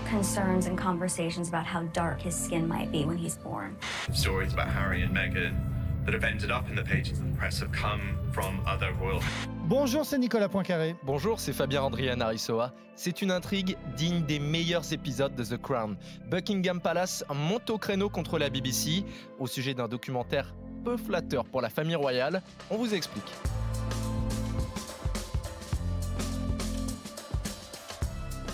Concerns and conversations about how dark his skin might be when he's born. Stories about Harry and Meghan that have ended up in the pages of the press have come from other royal... Bonjour, c'est Nicolas Poincaré. Bonjour, c'est Fabien Andrian-Arissoa. C'est une intrigue digne des meilleurs épisodes de The Crown. Buckingham Palace monte au créneau contre la BBC au sujet d'un documentaire peu flatteur pour la famille royale. On vous explique.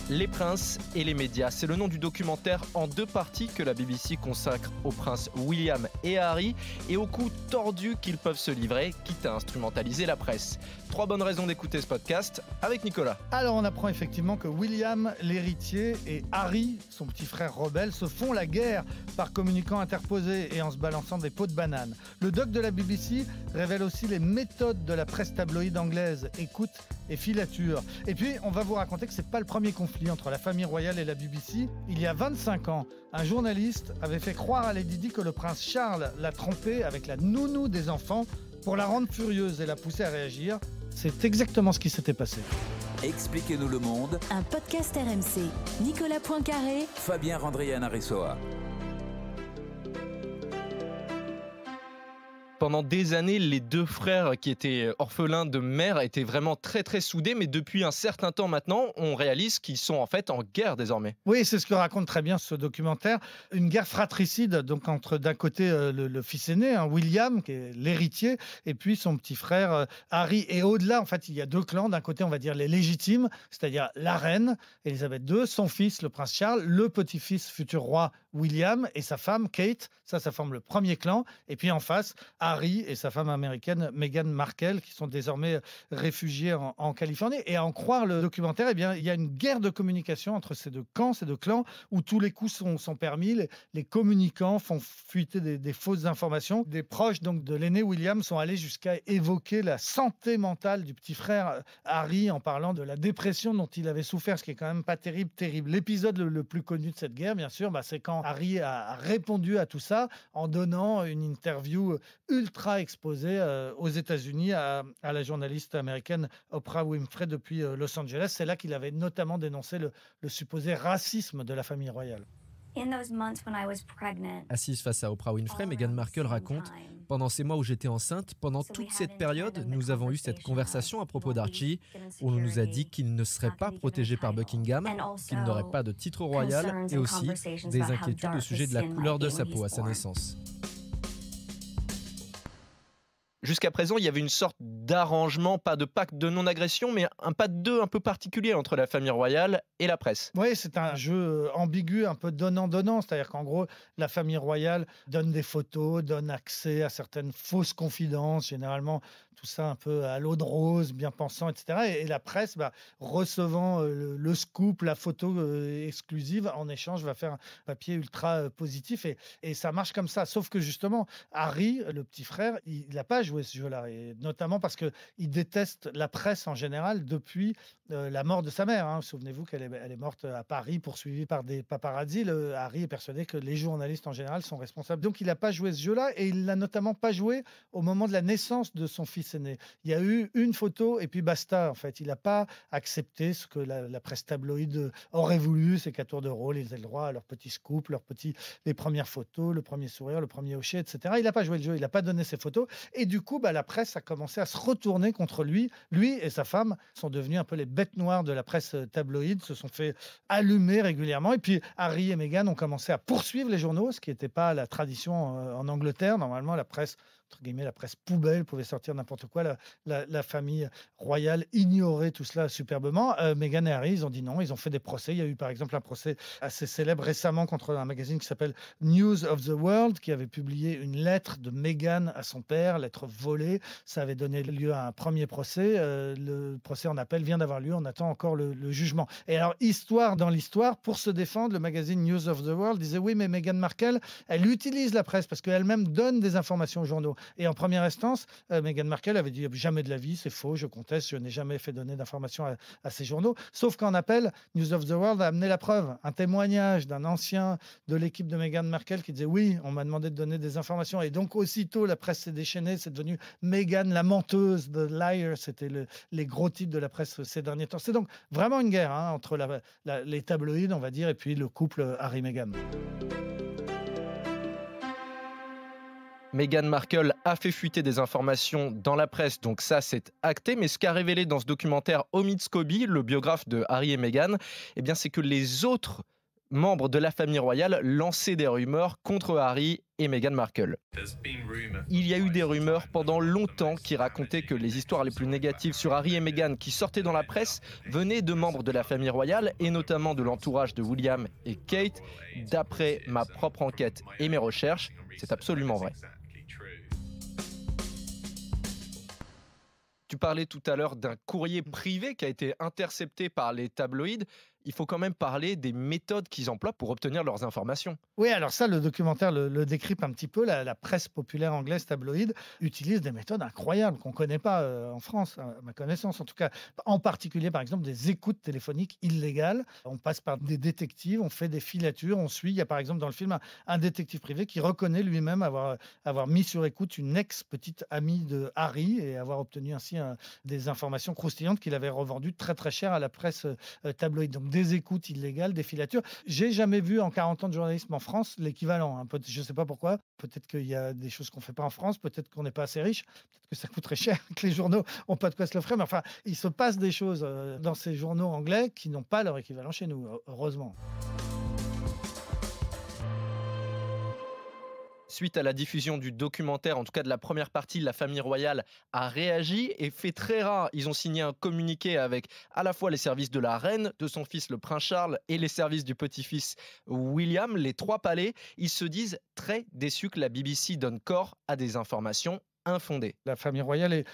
Les princes et les médias, c'est le nom du documentaire en 2 parties que la BBC consacre aux princes William et Harry et aux coups tordus qu'ils peuvent se livrer, quitte à instrumentaliser la presse. 3 bonnes raisons d'écouter ce podcast avec Nicolas. Alors on apprend effectivement que William, l'héritier, et Harry, son petit frère rebelle, se font la guerre par communicants interposés et en se balançant des pots de banane. Le doc de la BBC révèle aussi les méthodes de la presse tabloïde anglaise, écoute et filature. Et puis on va vous raconter que c'est pas le premier conflit entre la famille royale et la BBC. Il y a 25 ans, un journaliste avait fait croire à Lady Di que le prince Charles l'a trompée avec la nounou des enfants pour la rendre furieuse et la pousser à réagir. C'est exactement ce qui s'était passé. Expliquez-nous le monde. Un podcast RMC. Nicolas Poincaré. Fabien Andrian-Arissoa. Pendant des années, les 2 frères qui étaient orphelins de mère étaient vraiment très très soudés, mais depuis un certain temps maintenant, on réalise qu'ils sont en fait en guerre désormais. Oui, c'est ce que raconte très bien ce documentaire. Une guerre fratricide, donc entre d'un côté le fils aîné, William, qui est l'héritier, et puis son petit frère Harry. Et au-delà, en fait, il y a 2 clans. D'un côté, on va dire les légitimes, c'est-à-dire la reine Elisabeth II, son fils, le prince Charles, le petit-fils, futur roi William, et sa femme Kate. Ça forme le premier clan. Et puis en face, Harry et sa femme américaine Meghan Markle, qui sont désormais réfugiés en Californie. Et à en croire le documentaire, eh bien, il y a une guerre de communication entre ces 2 camps, ces 2 clans, où tous les coups sont permis. Les communicants font fuiter des fausses informations. Des proches donc, de l'aîné William sont allés jusqu'à évoquer la santé mentale du petit frère Harry en parlant de la dépression dont il avait souffert, ce qui est quand même pas terrible. L'épisode le plus connu de cette guerre, bien sûr, c'est quand Harry a répondu à tout ça en donnant une interview ultra exposée aux États-Unis à la journaliste américaine Oprah Winfrey depuis Los Angeles. C'est là qu'il avait notamment dénoncé le supposé racisme de la famille royale. Assise face à Oprah Winfrey, Meghan Markle raconte « Pendant ces mois où j'étais enceinte, pendant toute cette période, nous avons eu cette conversation à propos d'Archie, où on nous a dit qu'il ne serait pas protégé par Buckingham, qu'il n'aurait pas de titre royal, et aussi des inquiétudes au sujet de la couleur de sa peau à sa naissance. » Jusqu'à présent, il y avait une sorte d'arrangement, pas de pacte de non-agression, mais un pas de 2 un peu particulier entre la famille royale et la presse. Oui, c'est un jeu ambigu, un peu donnant-donnant. C'est-à-dire qu'en gros, la famille royale donne des photos, donne accès à certaines fausses confidences, généralement tout ça un peu à l'eau de rose, bien pensant, etc. Et la presse, recevant le scoop, la photo exclusive, en échange, va faire un papier ultra positif. Et ça marche comme ça. Sauf que justement, Harry, le petit frère, il n'a pas joué ce jeu-là. Et notamment parce qu'il déteste la presse en général depuis la mort de sa mère. Souvenez-vous qu'elle est morte à Paris, poursuivie par des paparazzis. Harry est persuadé que les journalistes en général sont responsables. Donc il n'a pas joué ce jeu-là et il l'a notamment pas joué au moment de la naissance de son fils aîné. Il y a eu une photo et puis basta en fait. Il n'a pas accepté ce que la presse tabloïde aurait voulu, c'est qu'à tour de rôle, ils aient le droit à leur petit scoop, les premières photos, le premier sourire, le premier hocher, etc. Il n'a pas joué le jeu, il n'a pas donné ses photos. Et du coup, la presse a commencé à se retourner contre lui. Lui et sa femme sont devenus un peu les bêtes noires de la presse tabloïde, se sont fait allumer régulièrement. Et puis, Harry et Meghan ont commencé à poursuivre les journaux, ce qui n'était pas la tradition en Angleterre. Normalement, la presse, entre guillemets, la presse poubelle pouvait sortir n'importe quoi. La famille royale ignorait tout cela superbement. Meghan et Harry, ils ont dit non. Ils ont fait des procès. Il y a eu, par exemple, un procès assez célèbre récemment contre un magazine qui s'appelle News of the World, qui avait publié une lettre de Meghan à son père, lettre volée. Ça avait donné lieu à un premier procès. Le procès en appel vient d'avoir lieu. On attend encore le jugement. Et alors, histoire dans l'histoire, pour se défendre, le magazine News of the World disait oui, mais Meghan Markle, elle utilise la presse parce qu'elle-même donne des informations aux journaux. Et en première instance, Meghan Markle avait dit jamais de la vie, c'est faux, je conteste, je n'ai jamais fait donner d'informations à ces journaux. Sauf qu'en appel, News of the World a amené la preuve, un témoignage d'un ancien de l'équipe de Meghan Markle qui disait oui, on m'a demandé de donner des informations. Et donc aussitôt, la presse s'est déchaînée, c'est devenu Meghan la menteuse, the liar, c'était les gros titres de la presse ces derniers temps. C'est donc vraiment une guerre entre les tabloïds, on va dire, et puis le couple Harry-Meghan. Meghan Markle a fait fuiter des informations dans la presse, donc ça c'est acté. Mais ce qu'a révélé dans ce documentaire Omid Scobie, le biographe de Harry et Meghan, eh bien c'est que les autres membres de la famille royale lançaient des rumeurs contre Harry et Meghan Markle. Il y a eu des rumeurs pendant longtemps qui racontaient que les histoires les plus négatives sur Harry et Meghan qui sortaient dans la presse venaient de membres de la famille royale et notamment de l'entourage de William et Kate. D'après ma propre enquête et mes recherches, c'est absolument vrai. Tu parlais tout à l'heure d'un courrier privé qui a été intercepté par les tabloïds. Il faut quand même parler des méthodes qu'ils emploient pour obtenir leurs informations. Oui, alors ça, le documentaire le décrypte un petit peu. La presse populaire anglaise tabloïde utilise des méthodes incroyables qu'on ne connaît pas en France, à ma connaissance. En tout cas, en particulier, par exemple, des écoutes téléphoniques illégales. On passe par des détectives, on fait des filatures, on suit. Il y a par exemple dans le film un détective privé qui reconnaît lui-même avoir mis sur écoute une ex-petite amie de Harry et avoir obtenu ainsi des informations croustillantes qu'il avait revendues très très cher à la presse tabloïde. Donc des écoutes illégales, des filatures. J'ai jamais vu en 40 ans de journalisme en France l'équivalent. Je ne sais pas pourquoi. Peut-être qu'il y a des choses qu'on ne fait pas en France. Peut-être qu'on n'est pas assez riche. Peut-être que ça coûterait cher, que les journaux n'ont pas de quoi se l'offrir. Mais enfin, il se passe des choses dans ces journaux anglais qui n'ont pas leur équivalent chez nous, heureusement. Suite à la diffusion du documentaire, en tout cas de la première partie, la famille royale a réagi et fait très rare. Ils ont signé un communiqué avec à la fois les services de la reine, de son fils le prince Charles et les services du petit-fils William, les trois palais. Ils se disent très déçus que la BBC donne corps à des informations infondées. La famille royale est